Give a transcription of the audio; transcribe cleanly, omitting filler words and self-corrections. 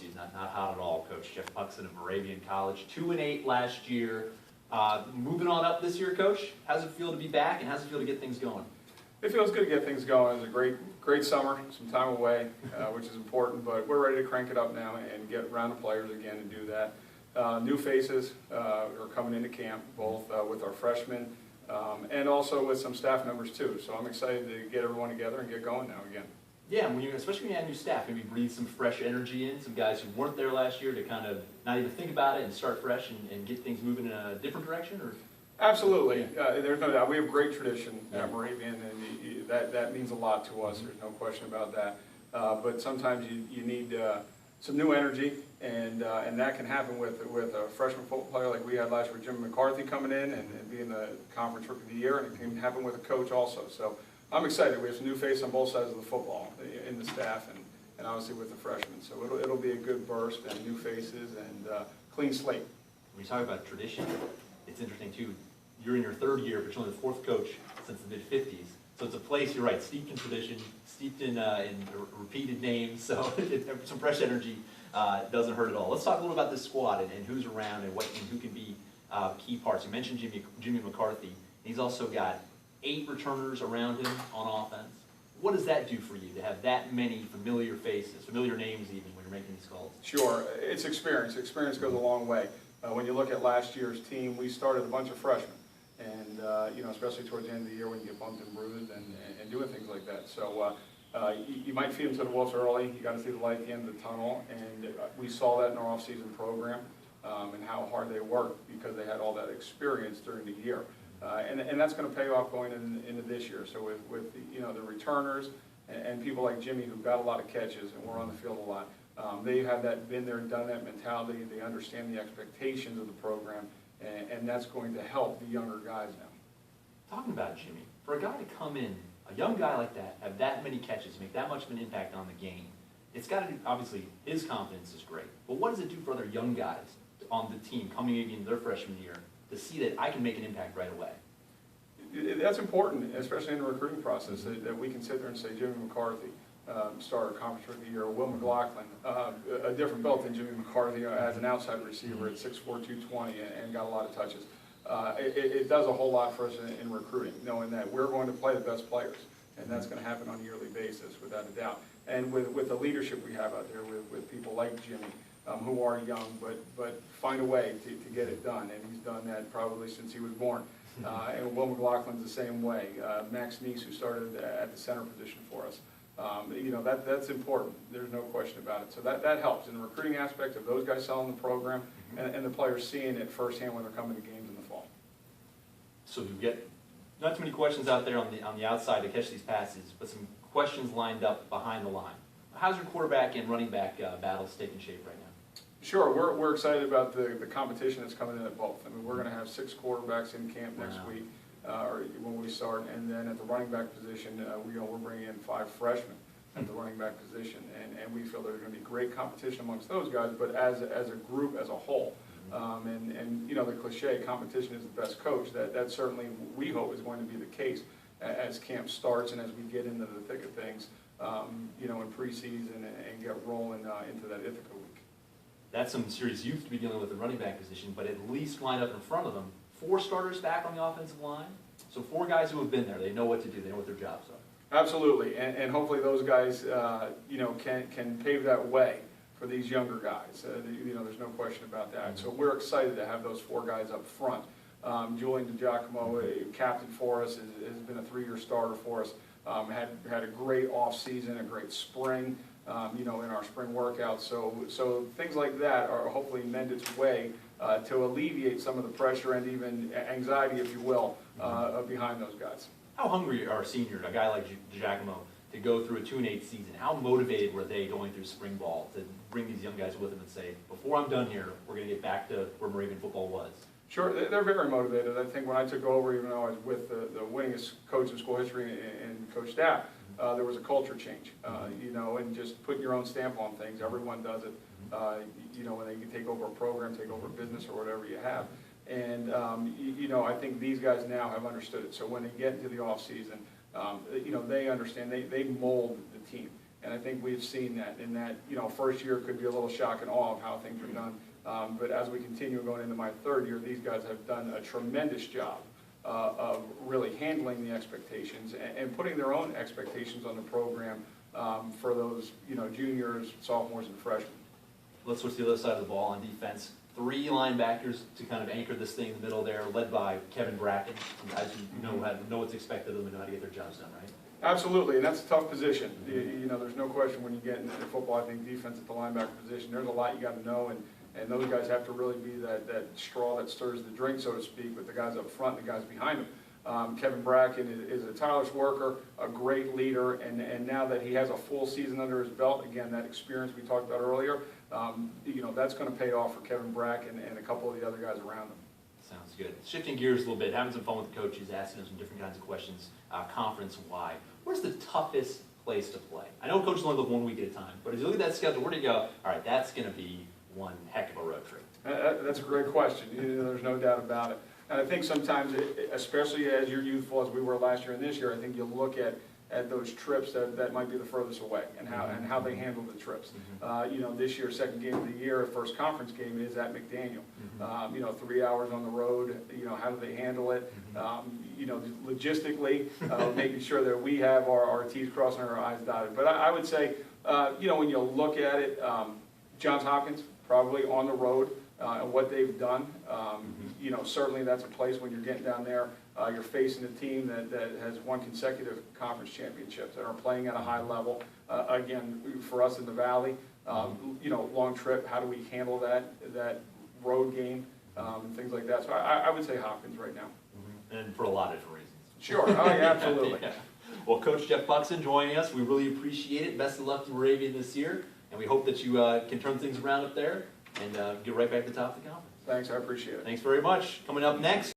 He's not hot at all, Coach. Jeff Pukszyn of Moravian College, 2-8 last year. Moving on up this year, Coach. How's it feel to be back, and how's it feel to get things going? It feels good to get things going. It was a great summer, some time away, which is important, but we're ready to crank it up now and get around the players again and do that. New faces are coming into camp, both with our freshmen and also with some staff members too. So I'm excited to get everyone together and get going now again. Yeah, especially when you add new staff, maybe breathe some fresh energy in, some guys who weren't there last year to kind of not even think about it and start fresh and get things moving in a different direction? Or? Absolutely. There's no doubt. We have great tradition at Moravian, and that means a lot to us. There's no question about that. But sometimes you need some new energy, and that can happen with a freshman football player like we had last year, Jimmy McCarthy coming in and being the conference rookie of the year, and it can happen with a coach also. So I'm excited. We have some new faces on both sides of the football in the staff and obviously with the freshmen. So it'll be a good burst and new faces and clean slate. When you talk about tradition, it's interesting too. You're in your third year, but you're only the fourth coach since the mid-'50s. So it's a place, you're right, steeped in tradition, steeped in repeated names, so some fresh energy doesn't hurt at all. Let's talk a little about this squad and who's around and who can be key parts. You mentioned Jimmy McCarthy. He's also got 8 returners around him on offense. What does that do for you to have that many familiar faces, familiar names even, when you're making these calls? Sure, it's experience. Experience goes a long way. When you look at last year's team, we started a bunch of freshmen. And, especially towards the end of the year when you get bumped and bruised and doing things like that. So you might feed them to the wolves early. You got to see the light at the end of the tunnel. And we saw that in our off-season program and how hard they worked because they had all that experience during the year. And that's going to pay off going into this year. So with the returners and people like Jimmy who got a lot of catches and were on the field a lot, they have that been there and done that mentality. They understand the expectations of the program. And that's going to help the younger guys now. Talking about Jimmy, for a guy to come in, a young guy like that, have that many catches, make that much of an impact on the game, it's got to do, obviously, his confidence is great. But what does it do for other young guys on the team coming into their freshman year to see that I can make an impact right away? That's important, especially in the recruiting process, that we can sit there and say Jimmy McCarthy, starter conference rookie of the year, Will McLaughlin, a different belt than Jimmy McCarthy as an outside receiver at 6'4", 220 and got a lot of touches. It does a whole lot for us in recruiting, knowing that we're going to play the best players, and that's going to happen on a yearly basis without a doubt. And with the leadership we have out there with people like Jimmy, who are young but find a way to get it done, and he's done that probably since he was born. And Will McLaughlin's the same way. Max Neese, who started at the center position for us. That's important. There's no question about it. So that helps in the recruiting aspect of those guys selling the program and the players seeing it firsthand when they're coming to games in the fall. So you get not too many questions out there on the outside to catch these passes, but some questions lined up behind the line. How's your quarterback and running back battles taking shape right now? Sure, we're excited about the competition that's coming in at both. I mean, we're going to have 6 quarterbacks in camp next week. Or when we start, and then at the running back position, we're bringing in 5 freshmen at the running back position, and we feel there's going to be great competition amongst those guys, but as a group, as a whole. And the cliche, competition is the best coach, that certainly we hope is going to be the case as camp starts and as we get into the thick of things, in preseason and get rolling into that Ithaca week. That's some serious youth to be dealing with the running back position, but at least line up in front of them. 4 starters back on the offensive line, so 4 guys who have been there. They know what to do. They know what their jobs are. Absolutely, and hopefully those guys, can pave that way for these younger guys. There's no question about that. So we're excited to have those 4 guys up front. Julian DiGiacomo, captain for us, has been a 3-year starter for us. Had a great off season, a great spring. In our spring workouts. So things like that are hopefully mend its way to alleviate some of the pressure and even anxiety, if you will, behind those guys. How hungry are seniors, a guy like DiGiacomo, to go through a 2-8 season? How motivated were they going through spring ball to bring these young guys with them and say, before I'm done here, we're going to get back to where Moravian football was? Sure, they're very motivated. I think when I took over, even though I was with the winningest coach in school history and coach staff, there was a culture change, and just putting your own stamp on things. Everyone does it, when they take over a program, take over a business or whatever you have. And, I think these guys now have understood it. So when they get into the off season, they understand, they mold the team. And I think we've seen that, in that, first year could be a little shock and awe of how things are done. But as we continue going into my third year, these guys have done a tremendous job of really handling the expectations and putting their own expectations on the program for those, juniors, sophomores, and freshmen. Let's switch to the other side of the ball on defense. 3 linebackers to kind of anchor this thing in the middle there, led by Kevin Bracken. Some guys who know what's expected of them and know how to get their jobs done, right? Absolutely, and that's a tough position. There's no question when you get into football, I think defense at the linebacker position, there's a lot you got to know, and those guys have to really be that straw that stirs the drink, so to speak, with the guys up front and the guys behind them. Kevin Bracken is a tireless worker, a great leader, and now that he has a full season under his belt, again, that experience we talked about earlier, that's going to pay off for Kevin Bracken and a couple of the other guys around him. Sounds good. Shifting gears a little bit, having some fun with the coaches, asking them some different kinds of questions, conference-wide. Where's the toughest place to play? I know coaches only look 1 week at a time, but as you look at that schedule, where do you go, all right, that's going to be one heck of a road trip? That's a great question. There's no doubt about it. And I think sometimes, especially as you're youthful, as we were last year and this year, I think you look at those trips that might be the furthest away and how they handle the trips. This year, second game of the year, first conference game is at McDaniel. 3 hours on the road, how do they handle it? Logistically, making sure that we have our T's crossed and our I's dotted. But I would say, when you look at it, Johns Hopkins, probably on the road, and what they've done, certainly that's a place when you're getting down there, you're facing a team that has won consecutive conference championships and are playing at a high level. Again, for us in the Valley, long trip, how do we handle that road game, and things like that. So I would say Hopkins right now. And for a lot of different reasons. Sure, oh yeah, absolutely. Yeah. Well, Coach Jeff Pukszyn joining us, we really appreciate it. Best of luck to Moravian this year, and we hope that you can turn things around up there and get right back to the top of the conference. Thanks, I appreciate it. Thanks very much. Coming up next.